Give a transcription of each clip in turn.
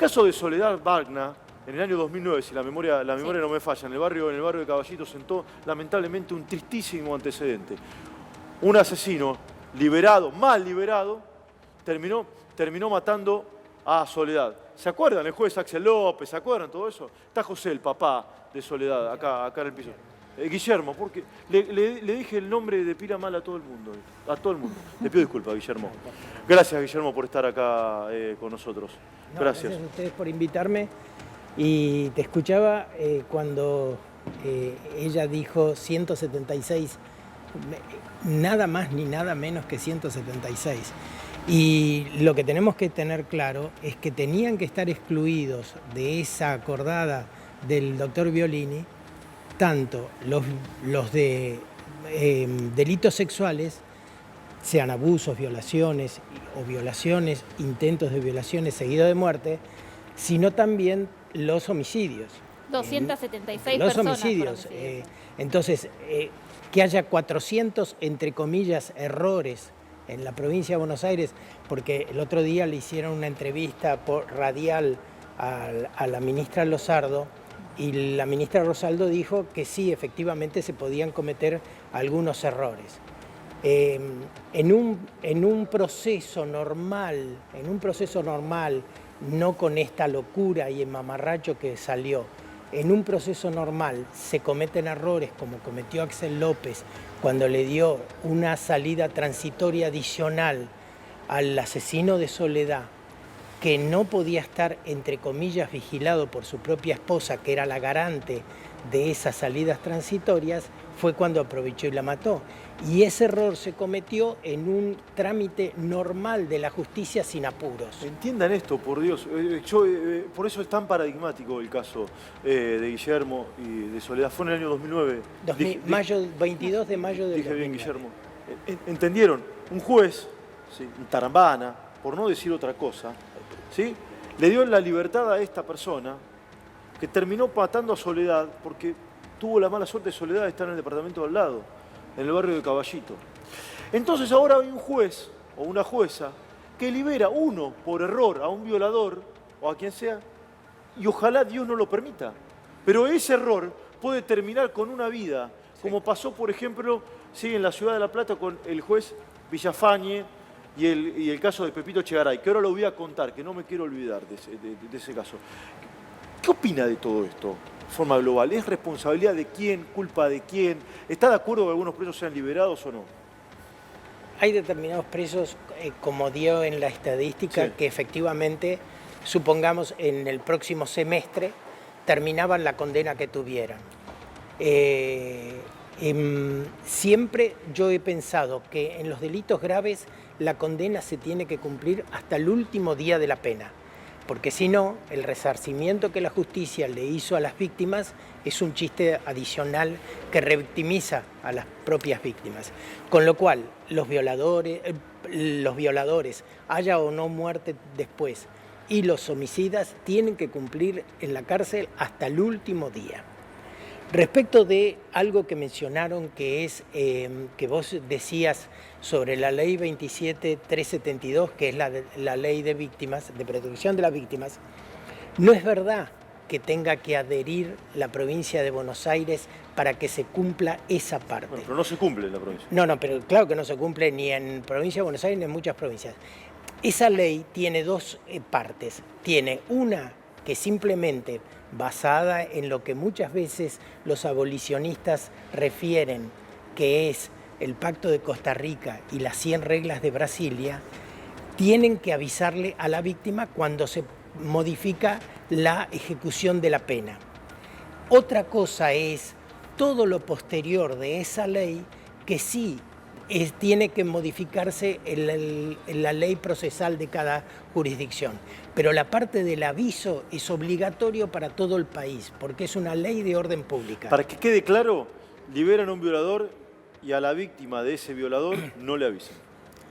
caso de Soledad Wagner, en el año 2009, si la memoria no me falla, en el barrio de Caballito sentó lamentablemente un tristísimo antecedente. Un asesino liberado, mal liberado, terminó matando a Soledad. ¿Se acuerdan? El juez Axel López, ¿se acuerdan todo eso? Está José, el papá de Soledad, acá en el piso. Guillermo, porque le dije el nombre de pila mal a todo el mundo. A todo el mundo. Le pido disculpas, Guillermo. Gracias, Guillermo, por estar acá con nosotros. Gracias. Gracias a ustedes por invitarme. Y te escuchaba cuando ella dijo 176, nada más ni nada menos que 176. Y lo que tenemos que tener claro es que tenían que estar excluidos de esa acordada del doctor Violini tanto los de delitos sexuales, sean abusos, violaciones o violaciones, intentos de violaciones seguidos de muerte, sino también los homicidios. 276 los personas. Homicidios. Entonces, que haya 400, entre comillas, errores en la provincia de Buenos Aires, porque el otro día le hicieron una entrevista por radial a la ministra Lozardo, y la ministra Rosaldo dijo que sí, efectivamente se podían cometer algunos errores. En un proceso normal, no con esta locura y el mamarracho que salió, en un proceso normal se cometen errores como cometió Axel López cuando le dio una salida transitoria adicional al asesino de Soledad, que no podía estar, entre comillas, vigilado por su propia esposa, que era la garante de esas salidas transitorias, fue cuando aprovechó y la mató. Y ese error se cometió en un trámite normal de la justicia sin apuros. Entiendan esto, por Dios. Por eso es tan paradigmático el caso de Guillermo y de Soledad. Fue en el año 2009. 22 de mayo del 2009. Dije bien, Guillermo. ¿Entendieron? Un juez, ¿sí? Un tarambana, por no decir otra cosa, ¿sí? Le dio la libertad a esta persona que terminó matando a Soledad porque tuvo la mala suerte de Soledad de estar en el departamento de al lado, en el barrio de Caballito. Entonces ahora hay un juez o una jueza que libera por error a un violador o a quien sea, y ojalá Dios no lo permita. Pero ese error puede terminar con una vida, como pasó, por ejemplo, sí, en la ciudad de La Plata con el juez Villafañe y el caso de Pepito Chegaray, que ahora lo voy a contar, que no me quiero olvidar de ese caso. ¿Qué opina de todo esto de forma global? ¿Es responsabilidad de quién? ¿Culpa de quién? ¿Está de acuerdo que algunos presos sean liberados o no? Hay determinados presos, como dio en la estadística, sí, que efectivamente, supongamos, en el próximo semestre terminaban la condena que tuvieran. Siempre yo he pensado que en los delitos graves la condena se tiene que cumplir hasta el último día de la pena, porque si no, el resarcimiento que la justicia le hizo a las víctimas es un chiste adicional que revictimiza a las propias víctimas. Con lo cual, los violadores, haya o no muerte después, y los homicidas tienen que cumplir en la cárcel hasta el último día. Respecto de algo que mencionaron, que es que vos decías sobre la ley 27.372, que es la ley de víctimas, de protección de las víctimas, no es verdad que tenga que adherir la provincia de Buenos Aires para que se cumpla esa parte. Bueno, pero no se cumple en la provincia. No, pero claro que no se cumple ni en provincia de Buenos Aires ni en muchas provincias. Esa ley tiene dos partes. Tiene una que simplemente, basada en lo que muchas veces los abolicionistas refieren, que es el Pacto de Costa Rica y las 100 reglas de Brasilia, tienen que avisarle a la víctima cuando se modifica la ejecución de la pena. Otra cosa es todo lo posterior de esa ley, que sí tiene que modificarse en la ley procesal de cada jurisdicción. Pero la parte del aviso es obligatorio para todo el país, porque es una ley de orden pública. Para que quede claro, liberan a un violador y a la víctima de ese violador no le avisan.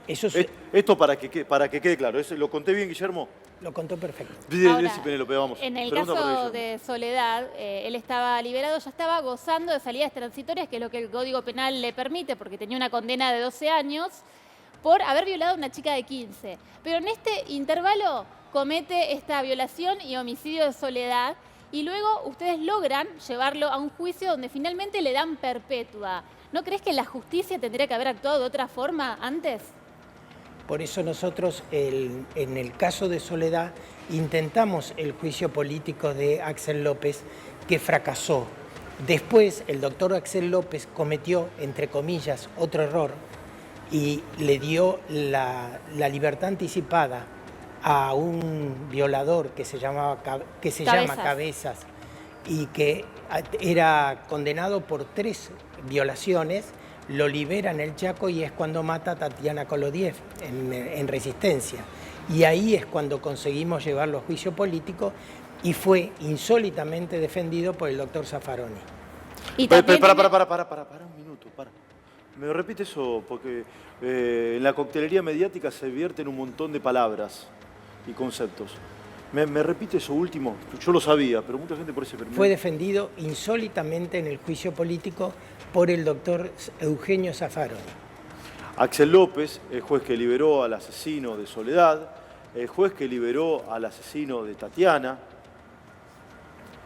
Eso es, esto para que quede claro. ¿Lo conté bien, Guillermo? Lo contó perfecto. Ahora, Penélope, vamos. En el caso de Soledad, él estaba liberado, ya estaba gozando de salidas transitorias, que es lo que el Código Penal le permite, porque tenía una condena de 12 años por haber violado a una chica de 15. Pero en este intervalo comete esta violación y homicidio de Soledad y luego ustedes logran llevarlo a un juicio donde finalmente le dan perpetua. ¿No crees que la justicia tendría que haber actuado de otra forma antes? Por eso nosotros, en el caso de Soledad, intentamos el juicio político de Axel López, que fracasó. Después, el doctor Axel López cometió, entre comillas, otro error y le dio la libertad anticipada a un violador que se llama Cabezas y que era condenado por 3 violaciones. Lo libera en el Chaco y es cuando mata a Tatiana Kolodiev en Resistencia. Y ahí es cuando conseguimos llevarlo a juicio político y fue insólitamente defendido por el doctor Zaffaroni. Y también para un minuto, para. Me repite eso porque en la coctelería mediática se vierten un montón de palabras y conceptos. ¿Me repite eso último? Yo lo sabía, pero mucha gente por ese permiso. Fue defendido insólitamente en el juicio político por el doctor Eugenio Zaffaroni. Axel López, el juez que liberó al asesino de Soledad, el juez que liberó al asesino de Tatiana,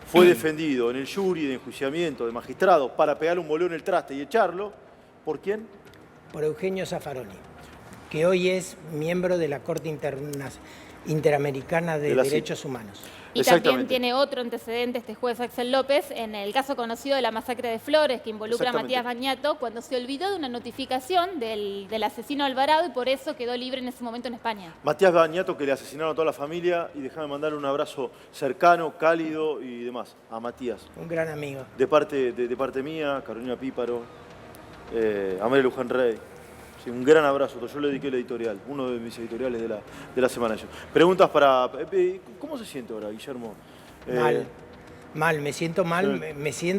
fue defendido en el jury de enjuiciamiento de magistrados para pegarle un bolón en el traste y echarlo. ¿Por quién? Por Eugenio Zaffaroni, que hoy es miembro de la Corte Interamericana de Derechos Humanos. Y también tiene otro antecedente este juez Axel López en el caso conocido de la masacre de Flores, que involucra a Matías Bañato, cuando se olvidó de una notificación del asesino Alvarado y por eso quedó libre en ese momento en España. Matías Bañato, que le asesinaron a toda la familia, y déjame mandarle un abrazo cercano, cálido y demás a Matías. Un gran amigo. De parte mía, Carolina Píparo, a María Luján Rey. Sí, un gran abrazo. Yo le dediqué el editorial, uno de mis editoriales de la semana. Preguntas para... ¿Cómo se siente ahora, Guillermo? Mal, me siento mal, sí.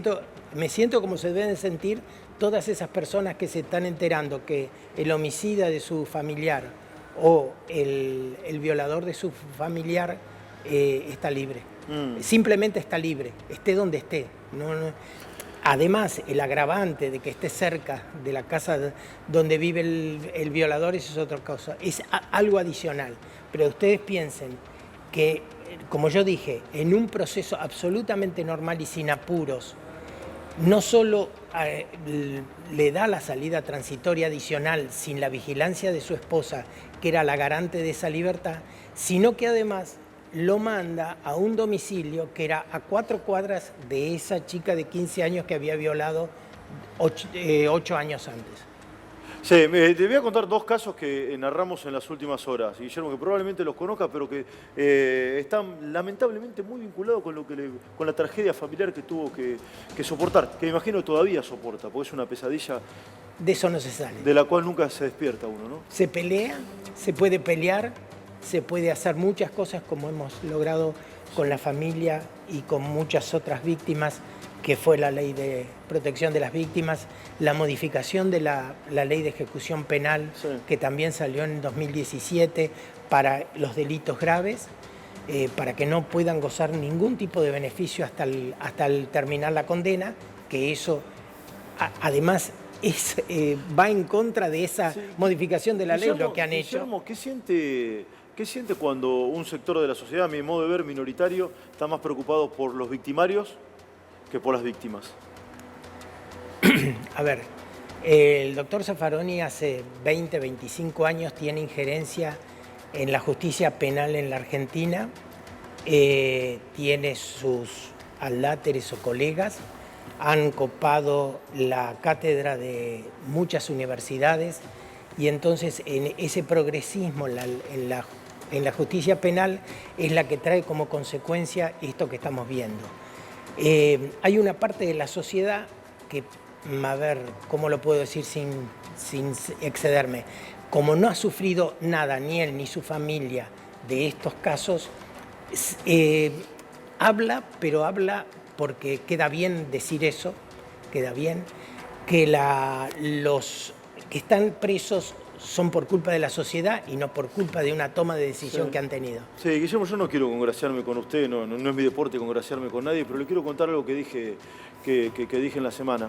me siento como se deben sentir todas esas personas que se están enterando que el homicida de su familiar o el violador de su familiar está libre. Simplemente está libre, esté donde esté. No. Además, el agravante de que esté cerca de la casa donde vive el violador, eso es otra cosa, es algo adicional. Pero ustedes piensen que, como yo dije, en un proceso absolutamente normal y sin apuros, no solo le da la salida transitoria adicional sin la vigilancia de su esposa, que era la garante de esa libertad, sino que además lo manda a un domicilio que era a 4 cuadras de esa chica de 15 años que había violado 8 años antes. Sí, te voy a contar 2 casos que narramos en las últimas horas, Guillermo, que probablemente los conozca, pero que están lamentablemente muy vinculados con la tragedia familiar que tuvo que soportar, que me imagino todavía soporta, porque es una pesadilla. De eso no se sale. De la cual nunca se despierta uno, ¿no? Se pelea, se puede pelear, se puede hacer muchas cosas como hemos logrado con la familia y con muchas otras víctimas, que fue la ley de protección de las víctimas, la modificación de la ley de ejecución penal, sí, que también salió en 2017 para los delitos graves, para que no puedan gozar ningún tipo de beneficio hasta el terminar la condena, que eso además va en contra de esa modificación de la ley, lo que han hecho. ¿Qué siente cuando un sector de la sociedad, a mi modo de ver minoritario, está más preocupado por los victimarios que por las víctimas? A ver, el doctor Zaffaroni hace 20, 25 años tiene injerencia en la justicia penal en la Argentina, tiene sus adláteres o colegas, han copado la cátedra de muchas universidades y entonces en ese progresismo en la justicia penal es la que trae como consecuencia esto que estamos viendo. Hay una parte de la sociedad que, a ver, ¿cómo lo puedo decir sin excederme? Como no ha sufrido nada, ni él ni su familia, de estos casos, pero habla porque queda bien decir eso, queda bien, que los que están presos son por culpa de la sociedad y no por culpa de una toma de decisión que han tenido. Sí, Guillermo, yo no quiero congraciarme con usted, no es mi deporte congraciarme con nadie, pero le quiero contar algo que dije en la semana.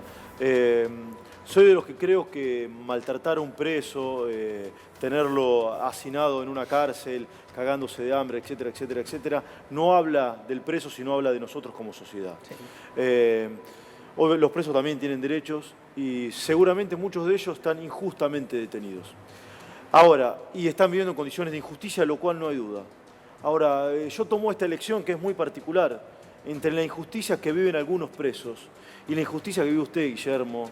Soy de los que creo que maltratar a un preso, tenerlo hacinado en una cárcel, cagándose de hambre, etcétera, etcétera, etcétera, no habla del preso, sino habla de nosotros como sociedad. Sí. Los presos también tienen derechos y seguramente muchos de ellos están injustamente detenidos. Ahora, y están viviendo en condiciones de injusticia, lo cual no hay duda. Ahora, yo tomo esta elección que es muy particular, entre la injusticia que viven algunos presos y la injusticia que vive usted, Guillermo,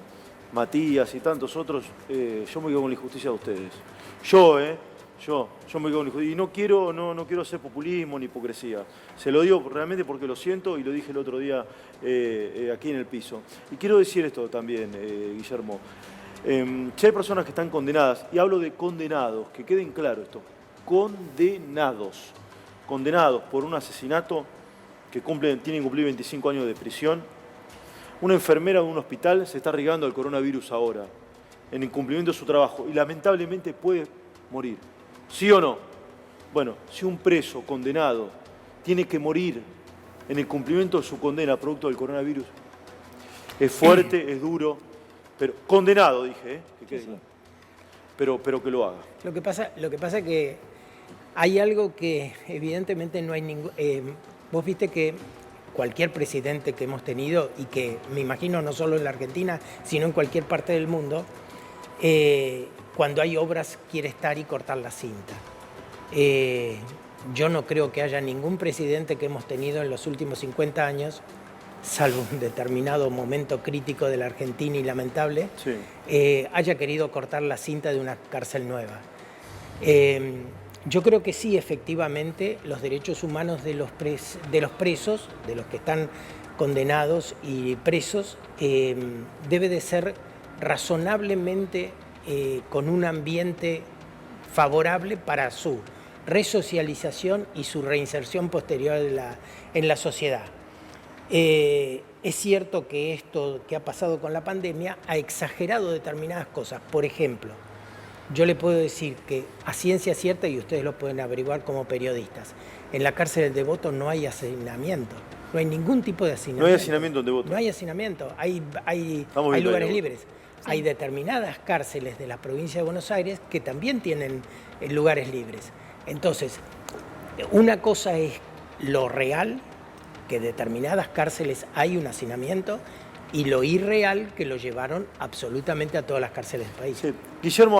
Matías y tantos otros. Yo me quedo con la injusticia de ustedes. Yo me quedo con la injusticia. Y no quiero hacer populismo ni hipocresía. Se lo digo realmente porque lo siento y lo dije el otro día aquí en el piso. Y quiero decir esto también, Guillermo. Si hay personas que están condenadas, y hablo de condenados, que queden claro esto, condenados por un asesinato que tienen que cumplir 25 años de prisión. Una enfermera de un hospital se está arriesgando al coronavirus ahora, en incumplimiento de su trabajo, y lamentablemente puede morir. ¿Sí o no? Bueno, si un preso condenado tiene que morir en el cumplimiento de su condena producto del coronavirus, es fuerte, es duro, pero condenado, dije, que quede claro. Pero que lo haga. Lo que pasa es que hay algo que evidentemente no hay ningún... vos viste que cualquier presidente que hemos tenido, y que me imagino no solo en la Argentina, sino en cualquier parte del mundo, cuando hay obras quiere estar y cortar la cinta. Yo no creo que haya ningún presidente que hemos tenido en los últimos 50 años, salvo un determinado momento crítico de la Argentina y lamentable, sí, haya querido cortar la cinta de una cárcel nueva. Yo creo que sí, efectivamente, los derechos humanos de los presos, de los que están condenados y presos, debe de ser razonablemente con un ambiente favorable para su resocialización y su reinserción posterior en la sociedad. Es cierto que esto que ha pasado con la pandemia ha exagerado determinadas cosas. Por ejemplo, yo le puedo decir que a ciencia cierta, y ustedes lo pueden averiguar como periodistas, en la cárcel del Devoto no hay hacinamiento, no hay ningún tipo de hacinamiento. No hay hacinamiento en Devoto. No hay hacinamiento, hay lugares libres. Sí. Hay determinadas cárceles de la provincia de Buenos Aires que también tienen lugares libres. Entonces, una cosa es lo real, que en determinadas cárceles hay un hacinamiento, y lo irreal, que lo llevaron absolutamente a todas las cárceles del país. Sí. Guillermo.